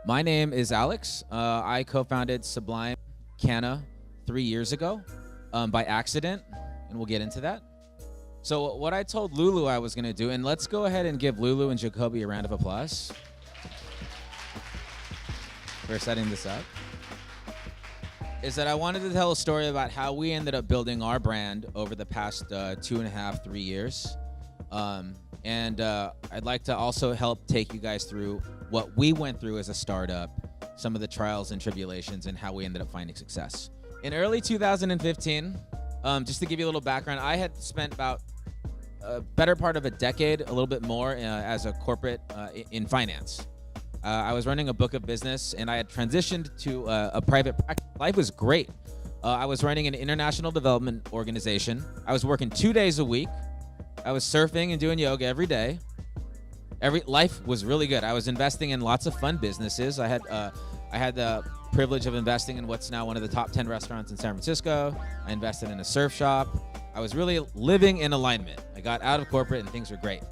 My name is Alex. I co-founded Sublime Canna 3 years ago by accident, and we'll get into that. So what I told Lulu I was going to do, and let's go ahead and give Lulu and Jacoby a round of applause for setting this up, is that I wanted to tell a story about how we ended up building our brand over the past 2.5, 3 years. I'd like to also help take you guys through what we went through as a startup, some of the trials and tribulations, and how we ended up finding success. In early 2015, just to give you a little background, I had spent about a better part of a decade, a little bit more, as a corporate in finance. I was running a book of business, and I had transitioned to a private practice. Life was great. I was running an international development organization. I was working 2 days a week. I was surfing and doing yoga every day. Life was really good. I was investing in lots of fun businesses. I had the privilege of investing in what's now one of the top 10 restaurants in San Francisco. I invested in a surf shop. I was really living in alignment. I got out of corporate and things were great.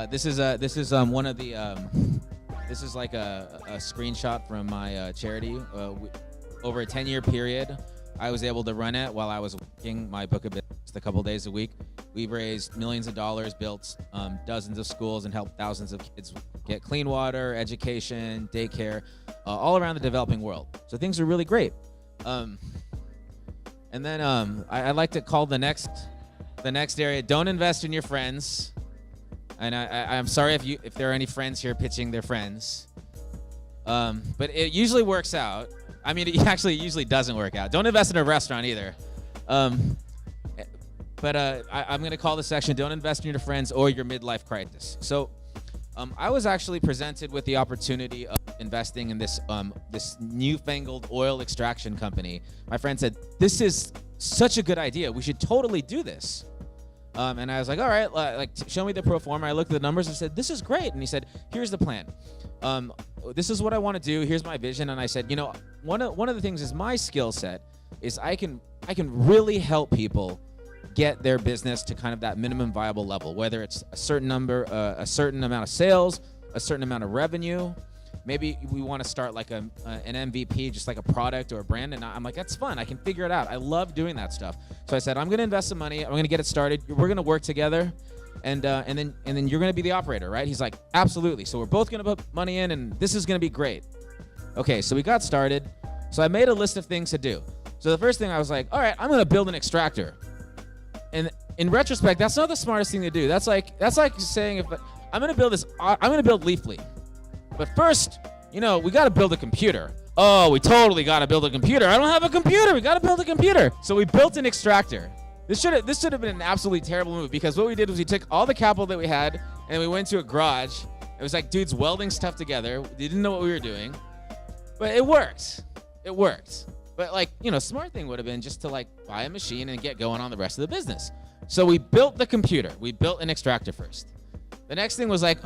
This is like a screenshot from my charity. Over a 10-year period, I was able to run it while I was working my book of business a couple days a week. We've raised millions of dollars, built dozens of schools, and helped thousands of kids get clean water, education, daycare, all around the developing world. So things are really great. And then I like to call the next area, don't invest in your friends. And I'm sorry if there are any friends here pitching their friends. But it usually works out. I mean, it actually usually doesn't work out. Don't invest in a restaurant either. I'm going to call this section, don't invest in your friends or your midlife crisis. So I was actually presented with the opportunity of investing in this newfangled oil extraction company. My friend said, this is such a good idea. We should totally do this. And I was like, all right, show me the pro forma. I looked at the numbers and said, this is great. And he said, here's the plan. This is what I want to do. Here's my vision. And I said, you know, one of the things is my skill set is I can really help people get their business to kind of that minimum viable level, whether it's a certain number, a certain amount of sales, a certain amount of revenue. Maybe we want to start like an MVP, just like a product or a brand. And I'm like, that's fun. I can figure it out. I love doing that stuff. So I said, I'm going to invest some money. I'm going to get it started. We're going to work together. And then you're going to be the operator, right? He's like, absolutely. So we're both going to put money in, and this is going to be great. Okay, so we got started. So I made a list of things to do. So the first thing I was like, all right, I'm going to build an extractor. And in retrospect, that's not the smartest thing to do. That's like saying, if I'm going to build this, I'm going to build Leafly. But first, you know, we got to build a computer. Oh, we totally got to build a computer. I don't have a computer. We got to build a computer. So we built an extractor. This should have been an absolutely terrible move, because what we did was we took all the capital that we had and we went to a garage. It was like dudes welding stuff together. We didn't know what we were doing, but it worked. It worked. But like, you know, smart thing would have been just to like buy a machine and get going on the rest of the business. So we built the computer. We built an extractor first. The next thing was like,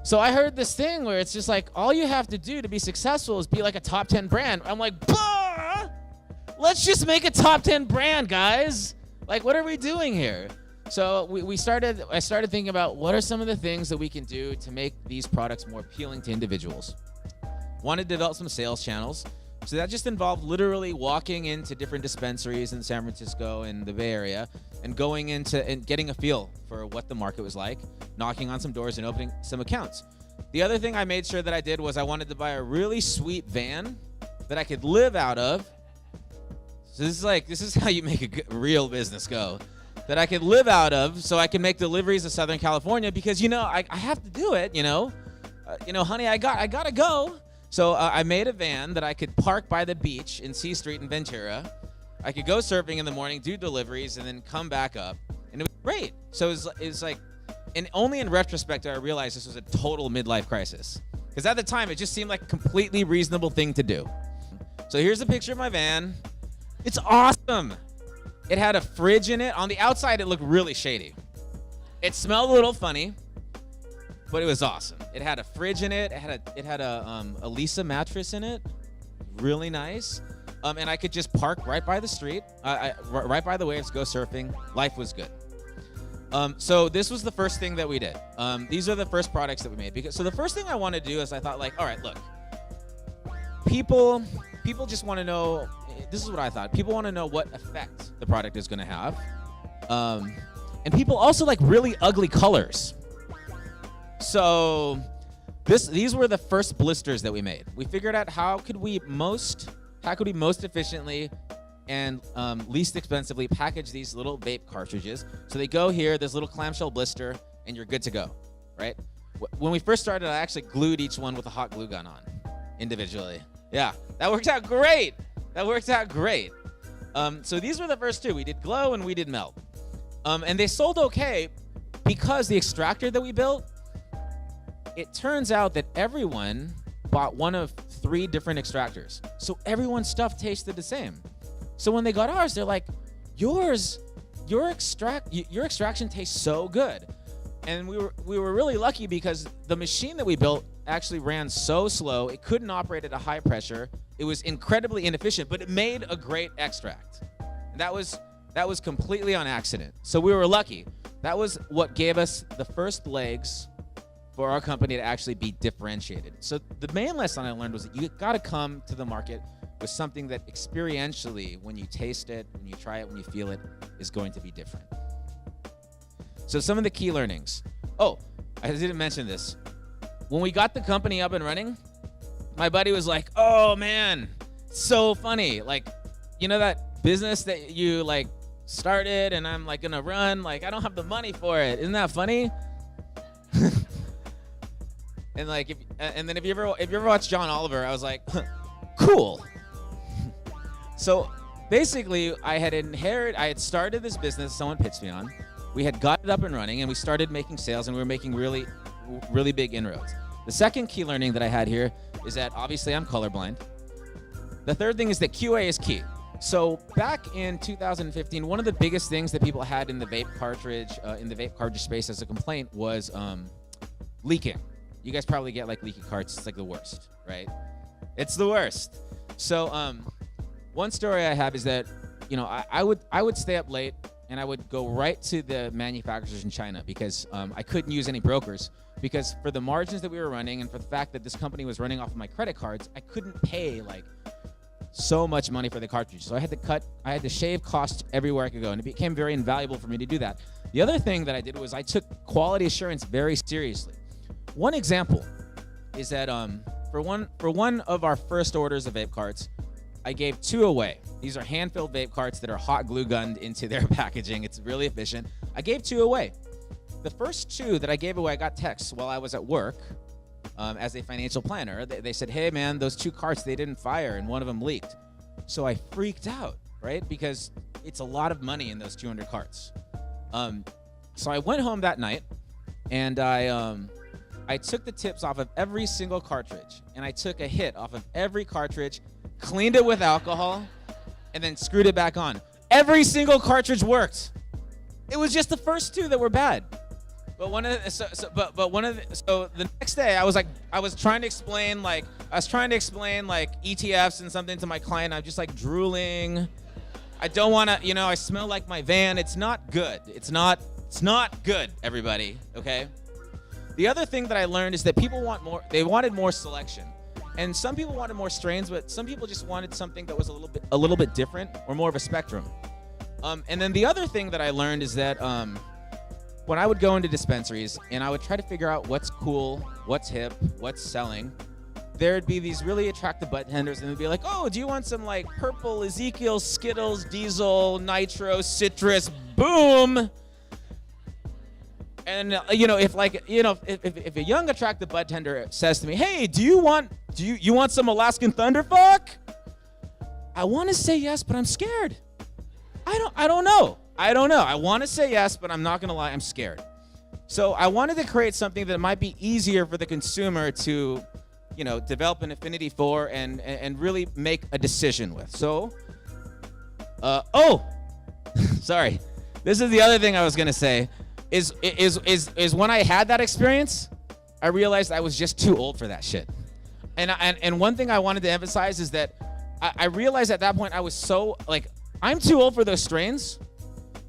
so I heard this thing where it's just like, all you have to do to be successful is be like a top 10 brand. I'm like, bah! Let's just make a top 10 brand, guys. Like, what are we doing here? So I started thinking about what are some of the things that we can do to make these products more appealing to individuals. Wanted to develop some sales channels. So that just involved literally walking into different dispensaries in San Francisco and the Bay Area and going into and getting a feel for what the market was like, knocking on some doors and opening some accounts. The other thing I made sure that I did was I wanted to buy a really sweet van that I could live out of. So this is how you make a real business go. That I could live out of, so I can make deliveries to Southern California, because you know I have to do it. You know, honey, I gotta go. So I made a van that I could park by the beach in C Street in Ventura. I could go surfing in the morning, do deliveries, and then come back up, and it was great. So it was like, and only in retrospect do I realize this was a total midlife crisis, because at the time it just seemed like a completely reasonable thing to do. So here's a picture of my van. It's awesome. It had a fridge in it. On the outside, it looked really shady. It smelled a little funny, but it was awesome. It had a fridge in it. It had a Lisa mattress in it. Really nice. and I could just park right by the street, right by the waves, go surfing. Life was good. So this was the first thing that we did. These are the first products that we made. So the first thing I wanted to do is I thought, like, all right, look, people just want to know. This is what I thought. People want to know what effect the product is going to have, and people also like really ugly colors. So these were the first blisters that we made. We figured out how could we most efficiently and least expensively package these little vape cartridges. So they go here, this little clamshell blister, and you're good to go, right? When we first started, I actually glued each one with a hot glue gun on individually. Yeah, that worked out great. So these were the first two. We did glow and we did melt. And they sold okay because the extractor that we built, it turns out that everyone bought one of 3 different extractors. So everyone's stuff tasted the same. So when they got ours, they're like, your extraction tastes so good. And we were really lucky because the machine that we built actually ran so slow, it couldn't operate at a high pressure. It was incredibly inefficient, but it made a great extract. And that was completely on accident. So we were lucky. That was what gave us the first legs for our company to actually be differentiated. So the main lesson I learned was that you gotta come to the market with something that experientially, when you taste it, when you try it, when you feel it, is going to be different. So some of the key learnings. Oh, I didn't mention this. When we got the company up and running, my buddy was like, oh man, so funny. Like, you know that business that you like started and I'm like gonna run, like I don't have the money for it. Isn't that funny? And like, if you ever watch John Oliver, I was like, cool. So basically, I had started this business someone pitched me on. We had got it up and running, and we started making sales, and we were making really, really big inroads. The second key learning that I had here is that obviously I'm colorblind. The third thing is that QA is key. So back in 2015, one of the biggest things that people had in the vape cartridge space as a complaint was leaking. You guys probably get like leaky carts. It's like the worst, right? It's the worst. So one story I have is that, you know, I would stay up late and I would go right to the manufacturers in China because I couldn't use any brokers because for the margins that we were running and for the fact that this company was running off of my credit cards, I couldn't pay like so much money for the cartridge. So I had to shave costs everywhere I could go, and it became very invaluable for me to do that. The other thing that I did was I took quality assurance very seriously. One example is that for one of our first orders of vape carts, I gave 2 away. These are hand-filled vape carts that are hot glue gunned into their packaging. It's really efficient. I gave 2 away. The first 2 that I gave away, I got texts while I was at work as a financial planner. They said, hey man, those 2 carts, they didn't fire and one of them leaked. So I freaked out, right? Because it's a lot of money in those 200 carts. So I went home that night and I took the tips off of every single cartridge, and I took a hit off of every cartridge, cleaned it with alcohol, and then screwed it back on. Every single cartridge worked. It was just the first 2 that were bad. But the next day I was trying to explain like ETFs and something to my client. I'm just like drooling. I don't want to, you know, I smell like my van. It's not good. It's not good, everybody, okay? The other thing that I learned is that people they wanted more selection. And some people wanted more strains, but some people just wanted something that was a little bit different or more of a spectrum. And then the other thing that I learned is that when I would go into dispensaries and I would try to figure out what's cool, what's hip, what's selling, there'd be these really attractive bud tenders and they'd be like, oh, do you want some like purple Ezekiel, Skittles, Diesel, Nitro, Citrus, boom. And you know, if a young attractive bud tender says to me, hey, do you want some Alaskan Thunderfuck? I want to say yes, but I'm scared. I don't know. I want to say yes, but I'm not going to lie, I'm scared. So I wanted to create something that might be easier for the consumer to, you know, develop an affinity for and really make a decision with. So, sorry. This is the other thing I was going to say. Is when I had that experience, I realized I was just too old for that shit. And one thing I wanted to emphasize is that I realized at that point I was so, like, I'm too old for those strains.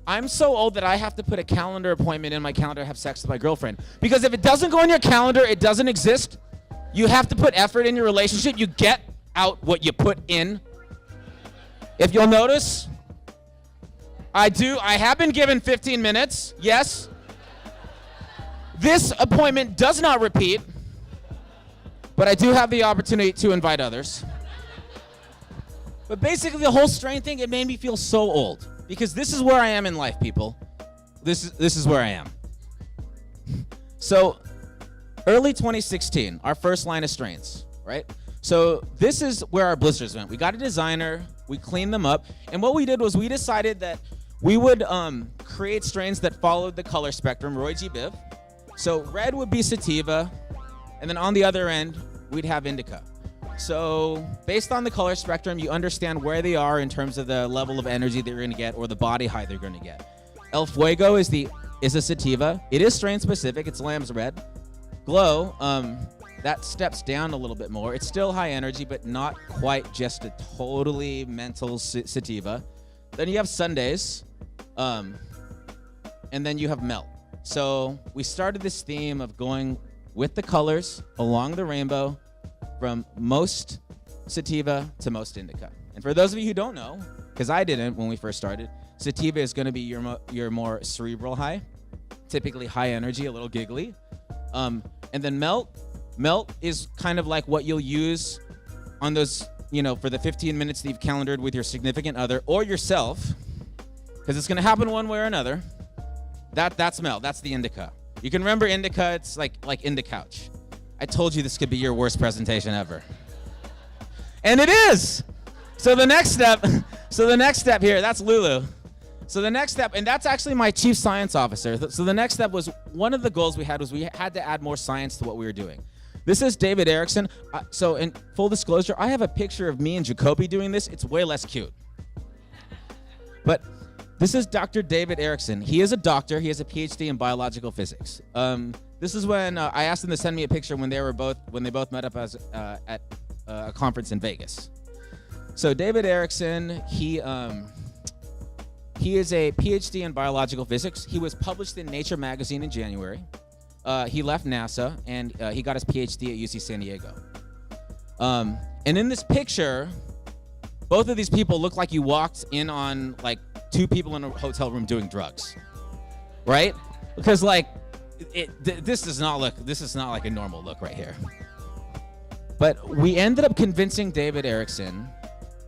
I'm so old that I have to put a calendar appointment in my calendar to have sex with my girlfriend. Because if it doesn't go in your calendar, it doesn't exist. You have to put effort in your relationship. You get out what you put in. If you'll notice, I have been given 15 minutes, yes. This appointment does not repeat, but I do have the opportunity to invite others. But basically the whole strain thing, it made me feel so old. Because this is where I am in life, people. This is where I am. So, early 2016, our first line of strains, right? So this is where our blisters went. We got a designer, we cleaned them up, and what we did was we decided that we would create strains that followed the color spectrum, Roy G. Biv. So red would be sativa, and then on the other end, we'd have indica. So based on the color spectrum, you understand where they are in terms of the level of energy they're going to get or the body high they're going to get. El Fuego is a sativa. It is strain specific. It's Lamb's Red. Glow, that steps down a little bit more. It's still high energy, but not quite just a totally mental sativa. Then you have Sundays, and then you have Melt. So we started this theme of going with the colors along the rainbow, from most sativa to most indica. And for those of you who don't know, because I didn't when we first started, sativa is going to be your more cerebral high, typically high energy, a little giggly. And then melt is kind of like what you'll use on those, for the 15 minutes that you've calendared with your significant other or yourself, because it's going to happen one way or another. That's melt. That's the indica. You can remember indica. It's like in the couch. I told you this could be your worst presentation ever. And it is. So the next step here, that's Lulu. So the next step, and that's actually my chief science officer. So the next step was, one of the goals we had to add more science to what we were doing. This is David Erickson. So in full disclosure, I have a picture of me and Jacoby doing this. It's way less cute. But this is Dr. David Erickson. He is a doctor. He has a PhD in biological physics. This is when I asked them to send me a picture when they both met up at a conference in Vegas. So David Erickson, he is a PhD in biological physics. He was published in Nature magazine in January. He left NASA and he got his PhD at UC San Diego. And in this picture, both of these people look like you walked in on like two people in a hotel room doing drugs, right? Because this is not like a normal look right here. But we ended up convincing David Erickson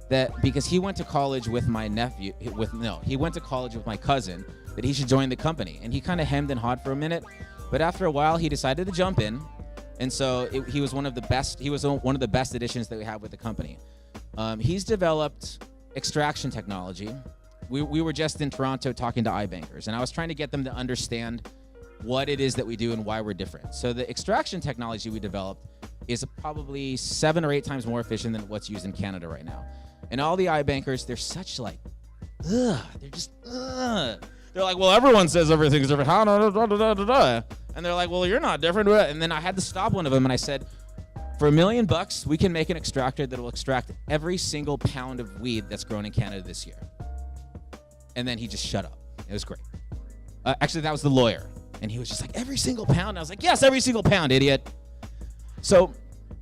that because he went to college with my nephew, he went to college with my cousin, that he should join the company. And he kind of hemmed and hawed for a minute, but after a while he decided to jump in. And so he was one of the best additions that we have with the company. He's developed extraction technology. We were just in Toronto talking to iBankers, and I was trying to get them to understand what it is that we do and why we're different. So the extraction technology we developed is probably 7 or 8 times more efficient than what's used in Canada right now. And all the iBankers, they're such like, ugh, they're just, ugh. They're like, well, everyone says everything's different. And they're like, well, you're not different. And then I had to stop one of them and I said, for $1 million, we can make an extractor that will extract every single pound of weed that's grown in Canada this year. And then he just shut up. It was great. Actually, that was the lawyer. And he was just like, every single pound? And I was like, yes, every single pound, idiot. So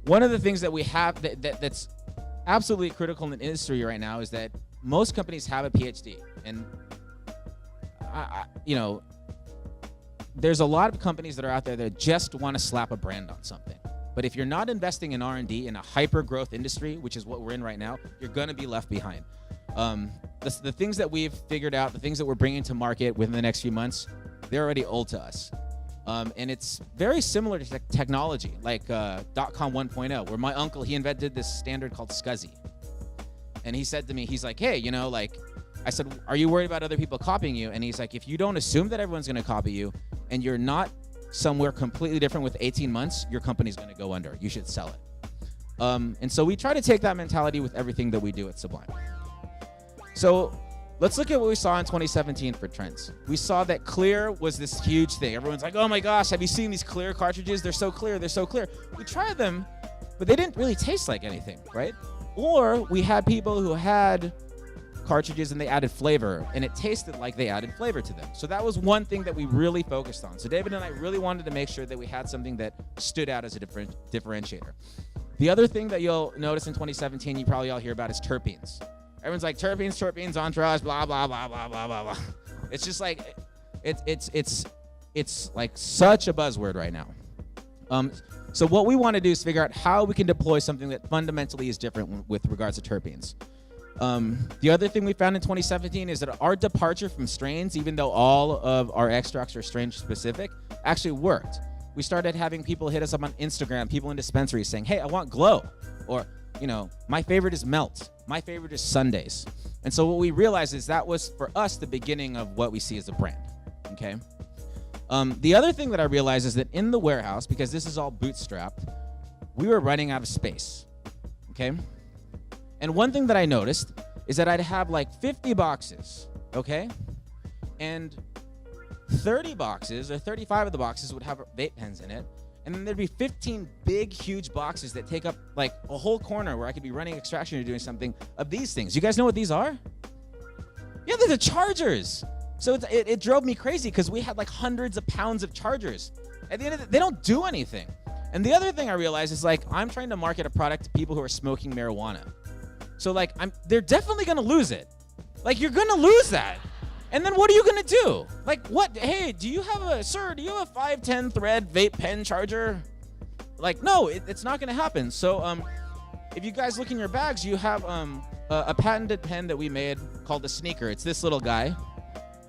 one of the things that we have that's absolutely critical in the industry right now is that most companies have a PhD. And, there's a lot of companies that are out there that just want to slap a brand on something. But if you're not investing in R&D in a hyper-growth industry, which is what we're in right now, you're going to be left behind. The things that we've figured out, the things that we're bringing to market within the next few months, they're already old to us. And it's very similar to technology, like .com 1.0, where my uncle, he invented this standard called SCSI. And he said to me, he's like, hey, I said, are you worried about other people copying you? And he's like, if you don't assume that everyone's going to copy you and you're not somewhere completely different with 18 months, your company's going to go under. You should sell it. And so we try to take that mentality with everything that we do at Sublime. So let's look at what we saw in 2017 for trends. We saw that clear was this huge thing. Everyone's like, oh my gosh, have you seen these clear cartridges? They're so clear, they're so clear. We tried them, but they didn't really taste like anything, right? Or we had people who had cartridges and they added flavor, and it tasted like they added flavor to them. So that was one thing that we really focused on. So David and I really wanted to make sure that we had something that stood out as a differentiator. The other thing that you'll notice in 2017, you probably all hear about, is terpenes. Everyone's like, terpenes, entourage, blah, blah, blah, blah, blah, blah, blah. It's just like, it's like such a buzzword right now. So what we want to do is figure out how we can deploy something that fundamentally is different with regards to terpenes. The other thing we found in 2017 is that our departure from strains, even though all of our extracts are strain specific, actually worked. We started having people hit us up on Instagram, people in dispensaries saying, hey, I want glow. Or, you know, my favorite is melt. My favorite is Sundays. And so what we realized is that was, for us, the beginning of what we see as a brand, okay? The other thing that I realized is that in the warehouse, because this is all bootstrapped, we were running out of space, okay? And one thing that I noticed is that I'd have like 50 boxes, okay? And 30 boxes, or 35 of the boxes would have vape pens in it. And then there'd be 15 big, huge boxes that take up like a whole corner where I could be running extraction or doing something of these things. You guys know what these are? Yeah, they're the chargers. So it drove me crazy because we had like hundreds of pounds of chargers. At the end of the day, they don't do anything. And the other thing I realized is like, I'm trying to market a product to people who are smoking marijuana. So like, they're definitely gonna lose it. Like, you're gonna lose that. And then what are you gonna do? Like, what? Hey, do you have a 510 thread vape pen charger? Like, no, it's not gonna happen. So if you guys look in your bags, you have a patented pen that we made called the Sneaker. It's this little guy.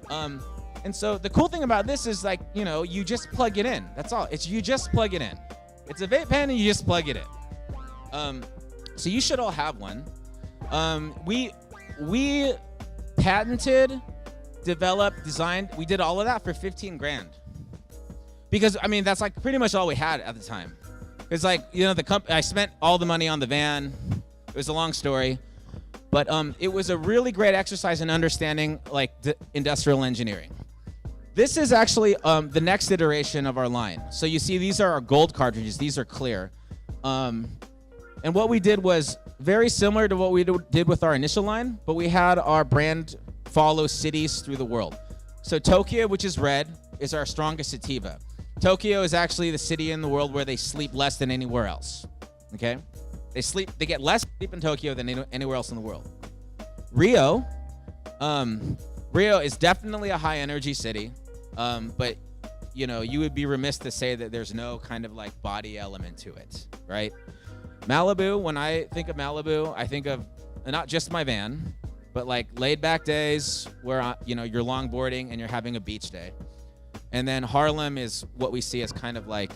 And so the cool thing about this is, like, you know, you just plug it in. That's all. You just plug it in. It's a vape pen and you just plug it in. So you should all have one. We patented, developed, designed. We did all of that for 15 grand. Because, I mean, that's like pretty much all we had at the time. It's like, you know, I spent all the money on the van. It was a long story. But it was a really great exercise in understanding like the industrial engineering. This is actually the next iteration of our line. So you see, these are our gold cartridges. These are clear. And what we did was very similar to what we did with our initial line, but we had our brand follow cities through the world. So Tokyo, which is red, is our strongest sativa. Tokyo is actually the city in the world where they sleep less than anywhere else, okay? They get less sleep in Tokyo than anywhere else in the world. Rio is definitely a high energy city, but you know, you would be remiss to say that there's no kind of like body element to it, right? Malibu, when I think of Malibu, I think of not just my van, but like laid back days where, you know, you're longboarding and you're having a beach day. And then Harlem is what we see as kind of like,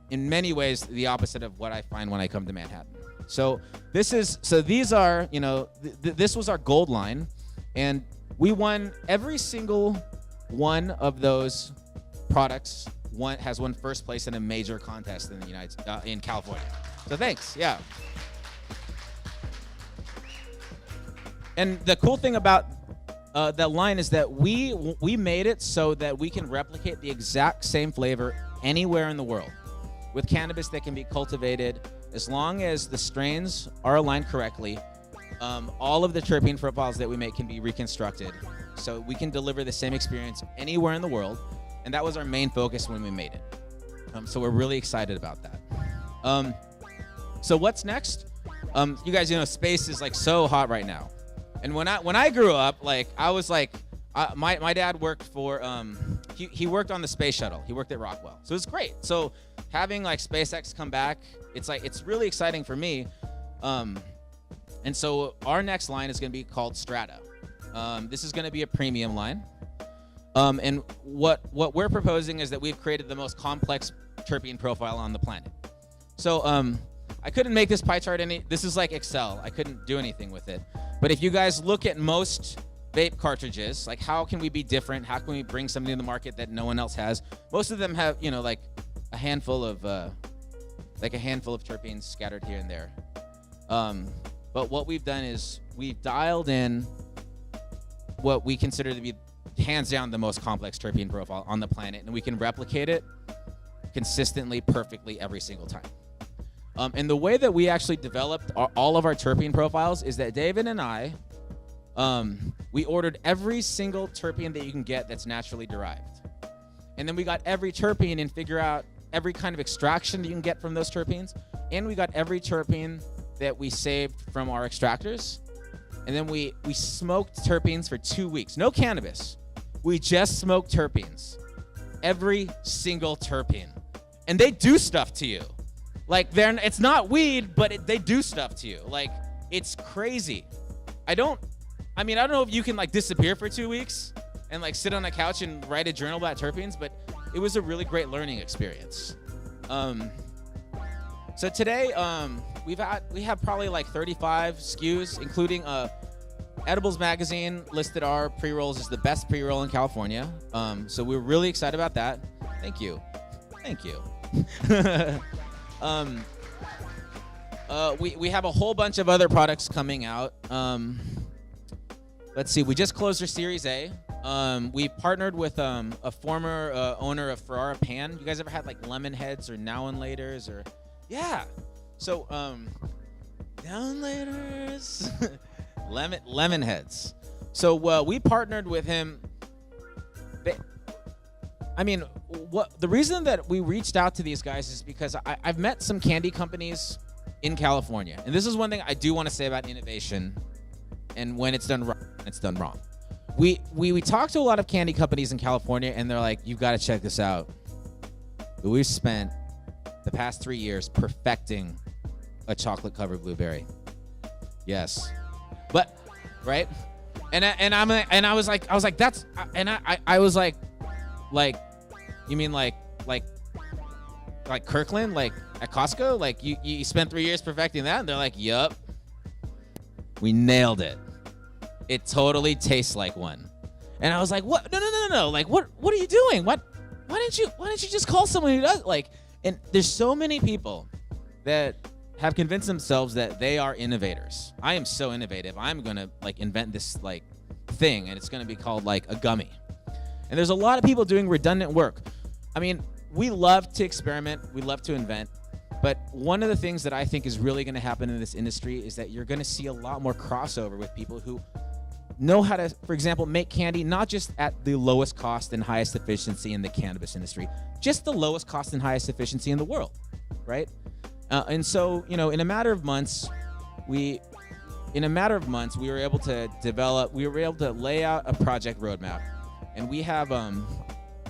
in many ways, the opposite of what I find when I come to Manhattan. So these are, you know, this was our gold line, and we won every single one of those products. Has won first place in a major contest in the in California. So thanks, yeah. And the cool thing about that line is that we made it so that we can replicate the exact same flavor anywhere in the world. With cannabis that can be cultivated, as long as the strains are aligned correctly, all of the terpene profiles that we make can be reconstructed. So we can deliver the same experience anywhere in the world. And that was our main focus when we made it. So we're really excited about that. So what's next? You guys, you know, space is like so hot right now. And when I grew up, like I was like, my dad worked for, he worked on the space shuttle. He worked at Rockwell. So it's great. So having like SpaceX come back, it's really exciting for me. And so our next line is going to be called Strata. This is going to be a premium line. And what we're proposing is that we've created the most complex terpene profile on the planet. So I couldn't make this pie chart this is like Excel. I couldn't do anything with it. But if you guys look at most vape cartridges, like how can we be different? How can we bring something to the market that no one else has? Most of them have, you know, like a handful of terpenes scattered here and there. But what we've done is we've dialed in what we consider to be hands down the most complex terpene profile on the planet, and we can replicate it consistently, perfectly every single time. And the way that we actually developed all of our terpene profiles is that David and I, we ordered every single terpene that you can get that's naturally derived. And then we got every terpene and figure out every kind of extraction that you can get from those terpenes. And we got every terpene that we saved from our extractors. And then we smoked terpenes for 2 weeks. No cannabis. We just smoked terpenes. Every single terpene. And they do stuff to you. Like, it's not weed, but they do stuff to you. Like, it's crazy. I don't know if you can like disappear for 2 weeks and like sit on a couch and write a journal about terpenes, but it was a really great learning experience. So today, we have probably like 35 SKUs, including Edibles Magazine listed our pre-rolls as the best pre-roll in California. So we're really excited about that. Thank you. We have a whole bunch of other products coming out. Let's see. We just closed our Series A. We partnered with a former owner of Ferrara Pan. You guys ever had like lemon heads or now and laters or yeah? So now and laters, lemon heads. So we partnered with him. The reason that we reached out to these guys is because I've met some candy companies in California, and this is one thing I do want to say about innovation. And when it's done right, it's done wrong. We talked to a lot of candy companies in California, and they're like, "You've got to check this out. We've spent the past 3 years perfecting a chocolate-covered blueberry." Yes, but right, I was like, that's, and I was like, you mean like Kirkland, like at Costco, like you spent 3 years perfecting that, and they're like, "Yup, we nailed it. It totally tastes like one." And I was like, "What? No. Like, what are you doing? Why didn't you just call someone who does like?" And there's so many people that have convinced themselves that they are innovators. I am so innovative. I'm gonna like invent this like thing, and it's gonna be called like a gummy. And there's a lot of people doing redundant work. I mean, we love to experiment. We love to invent. But one of the things that I think is really going to happen in this industry is that you're going to see a lot more crossover with people who know how to, for example, make candy not just at the lowest cost and highest efficiency in the cannabis industry, just the lowest cost and highest efficiency in the world, right? And so, in a matter of months, we were able to lay out a project roadmap, and we have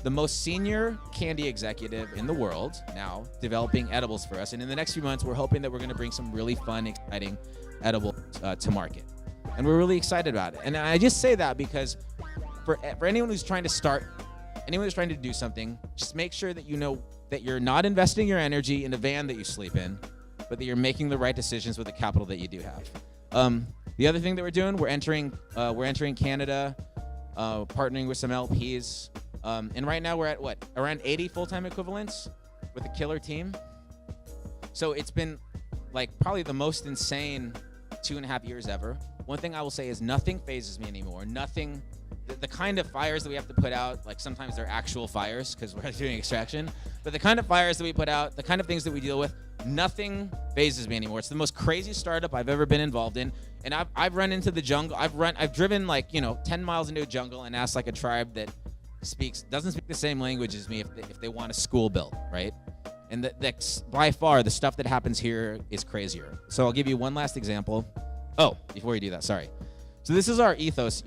the most senior candy executive in the world now developing edibles for us. And in the next few months, we're hoping that we're going to bring some really fun, exciting edibles to market. And we're really excited about it. And I just say that because for anyone who's trying to start, anyone who's trying to do something, just make sure that you know that you're not investing your energy in a van that you sleep in, but that you're making the right decisions with the capital that you do have. The other thing that we're doing, we're entering Canada, partnering with some LPs. And right now we're at around 80 full-time equivalents with a killer team. So it's been like probably the most insane 2.5 years ever. One thing I will say is nothing phases me anymore. Nothing, the kind of fires that we have to put out, like sometimes they're actual fires because we're doing extraction, but the kind of fires that we put out, the kind of things that we deal with, nothing phases me anymore. It's the most crazy startup I've ever been involved in. And I've run into the jungle. I've driven like, 10 miles into a jungle and asked like a tribe that doesn't speak the same language as me if they want a school built, right? And that's by far the stuff that happens here is crazier. So I'll give you one last example. Oh, before you do that, sorry. So this is our ethos.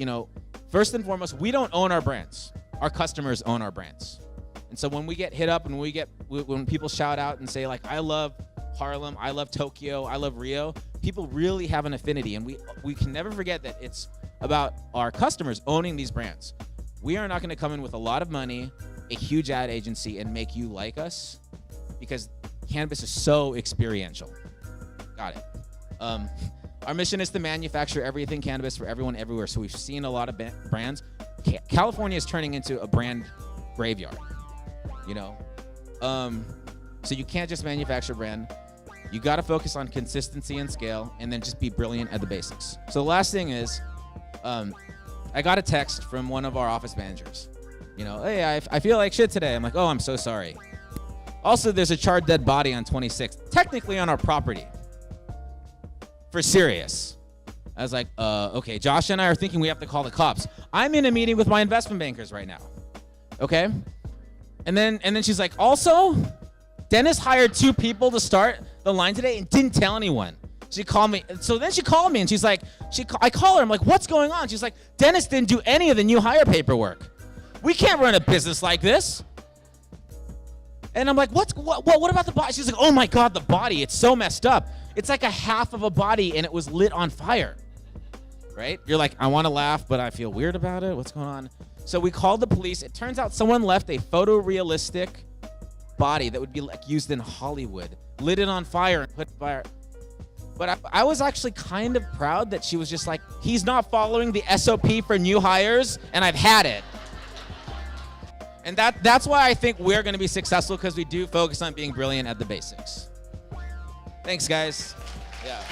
First and foremost, we don't own our brands. Our customers own our brands. And so when we get hit up and when people shout out and say like, "I love Harlem, I love Tokyo, I love Rio," people really have an affinity. And we can never forget that it's about our customers owning these brands. We are not going to come in with a lot of money, a huge ad agency, and make you like us, because cannabis is so experiential. Got it. Our mission is to manufacture everything cannabis for everyone everywhere. So we've seen a lot of brands. California is turning into a brand graveyard, So you can't just manufacture a brand. You got to focus on consistency and scale, and then just be brilliant at the basics. So the last thing is, I got a text from one of our office managers. "Hey, I feel like shit today." I'm like, "Oh, I'm so sorry." Also, there's a charred dead body on 26th, technically on our property. For serious. I was like, okay, Josh and I are thinking we have to call the cops. I'm in a meeting with my investment bankers right now. Okay? And then she's like, also, Dennis hired 2 people to start the line today and didn't tell anyone. She called me. So then she called me and she's like, I call her. I'm like, what's going on? She's like, Dennis didn't do any of the new hire paperwork. We can't run a business like this. And I'm like, what about the body? She's like, oh my God, the body, it's so messed up. It's like a half of a body and it was lit on fire, right? You're like, I want to laugh, but I feel weird about it. What's going on? So we called the police. It turns out someone left a photorealistic body that would be like used in Hollywood, lit it on fire and put fire. But I was actually kind of proud that she was just like, he's not following the SOP for new hires and I've had it. And that's why I think we're going to be successful, because we do focus on being brilliant at the basics. Thanks, guys. Yeah.